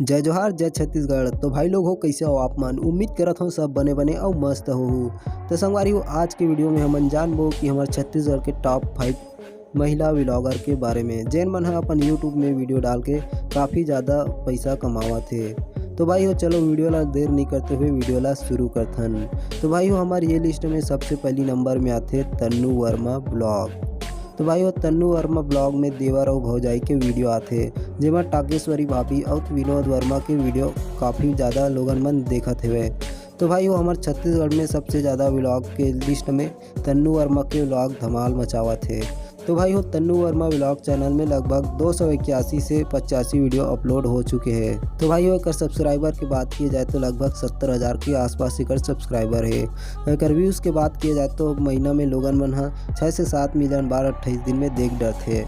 जय जोहार जय छत्तीसगढ़। तो भाई लोग हो कैसे हो आप मन। उम्मीद करत हो सब बने बने और मस्त हो। तो संगवारी हो आज के वीडियो में हम जानबो कि हमारे छत्तीसगढ़ के टॉप 5 महिला व्लॉगर के बारे में जैन मन है अपन यूट्यूब में वीडियो डाल के काफ़ी ज़्यादा पैसा कमावा थे। तो भाई हो चलो वीडियो ला देर नहीं करते हुए वीडियो ला शुरू करथन। तो भाई हो हमारे ये लिस्ट में सबसे पहली नंबर में आते तन्नू वर्मा ब्लॉग। तो भाई वो तन्नू वर्मा ब्लॉग में देवर और भौजाई के वीडियो आते जेमा टाकेश्वरी भाभी और विनोद वर्मा के वीडियो काफ़ी ज़्यादा लोगन मन देखत हुए। तो भाई वो हमारे छत्तीसगढ़ में सबसे ज़्यादा व्लॉग के लिस्ट में तन्नू वर्मा के व्लॉग धमाल मचावा थे। तो भाई वो तन्नू वर्मा व्लॉग चैनल में लगभग 281 से 85 वीडियो अपलोड हो चुके हैं। तो भाई वो एक सब्सक्राइबर की बात की जाए तो लगभग 70,000 के आसपास एक सब्सक्राइबर है। एक व्यूज़ की बात की जाए तो महीना में लोगन मन 6 से 7 मिलियन बार 28 दिन में देख डर थे।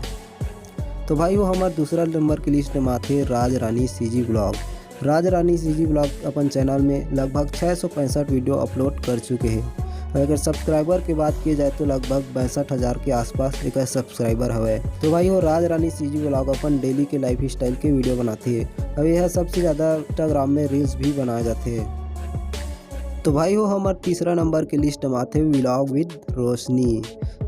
तो भाई वो हमारे दूसरा नंबर की लिस्ट में आते राज रानी सीजी ब्लॉग। राज रानी सीजी ब्लॉग अपन चैनल में लगभग 665 वीडियो अपलोड कर चुके हैं। अगर सब्सक्राइबर की बात की जाए तो लगभग 62,000 के आसपास एक सब्सक्राइबर हवे। तो भाई वो राज रानी सीजी ब्लॉग अपन डेली के लाइफ स्टाइल के वीडियो बनाते हैं। अब यह सबसे ज़्यादा इंस्टाग्राम में रील्स भी बनाए जाते हैं। तो भाई वो हमारे तीसरा नंबर की लिस्ट में आते व्लॉग विद रोशनी।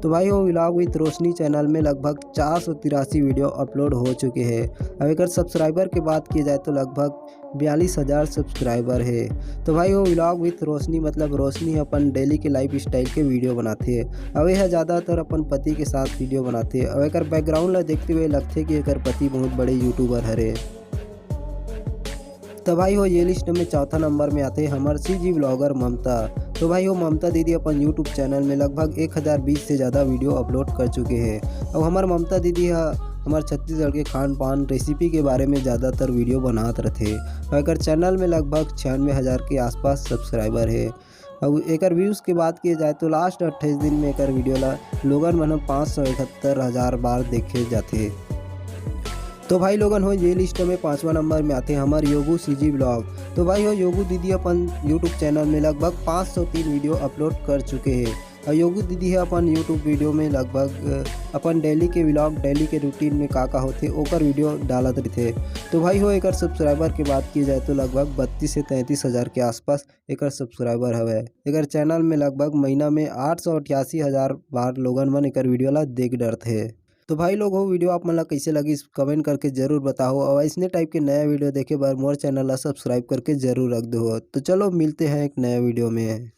तो भाई वो व्लॉग विद रोशनी चैनल में लगभग 483 वीडियो अपलोड हो चुके हैं। अब अगर सब्सक्राइबर की बात की जाए तो लगभग 42,000 सब्सक्राइबर है। तो भाई वो व्लॉग विद रोशनी मतलब रोशनी अपन डेली के लाइफ स्टाइल के वीडियो बनाते हैं। अब यह ज़्यादातर अपन पति के साथ वीडियो बनाते हैं। अब अगर बैकग्राउंड ला देखते हुए लगते कि अगर पति बहुत बड़े यूट्यूबर हरे। तो भाई वो ये लिस्ट में चौथा नंबर में आते हैं हमारे सीजी ब्लॉगर ममता। तो भाई वो ममता दीदी अपन यूट्यूब चैनल में लगभग 1020 से ज़्यादा वीडियो अपलोड कर चुके हैं। अब हमारे ममता दीदी हमारे छत्तीसगढ़ के खान पान रेसिपी के बारे में ज़्यादातर वीडियो बनाते रहते। अगर चैनल में लगभग 96,000 के आसपास सब्सक्राइबर है। अब एक व्यूज़ की बात की जाए तो लास्ट 28 दिन में एक वीडियो ला लोगन मन 571,000 बार देखे जाते। तो भाई लोगन हो ये लिस्ट में 5वां नंबर में आते हैं हमारे योगू सीजी ब्लॉग। तो भाई हो योगू दीदी अपन यूट्यूब चैनल में लगभग 503 वीडियो अपलोड कर चुके हैं। और योगू दीदी है अपन यूट्यूब वीडियो में लगभग अपन डेली के व्लॉग डेली के रूटीन में का होते ओकर वीडियो डालत रहते। तो भाई हो एक सब्सक्राइबर की बात की जाए तो लगभग 32 से 33,000 के आसपास एक सब्सक्राइबर हवे। एक चैनल में लगभग महीना में 888,000 बार लोगन मन एक वीडियो ला देख डरते। तो भाई लोग हो वीडियो आप मन ला कैसे लगी कमेंट करके जरूर बताओ और इसने टाइप के नया वीडियो देखे बार मोर चैनल ला सब्सक्राइब करके जरूर रख दो। तो चलो मिलते हैं एक नया वीडियो में।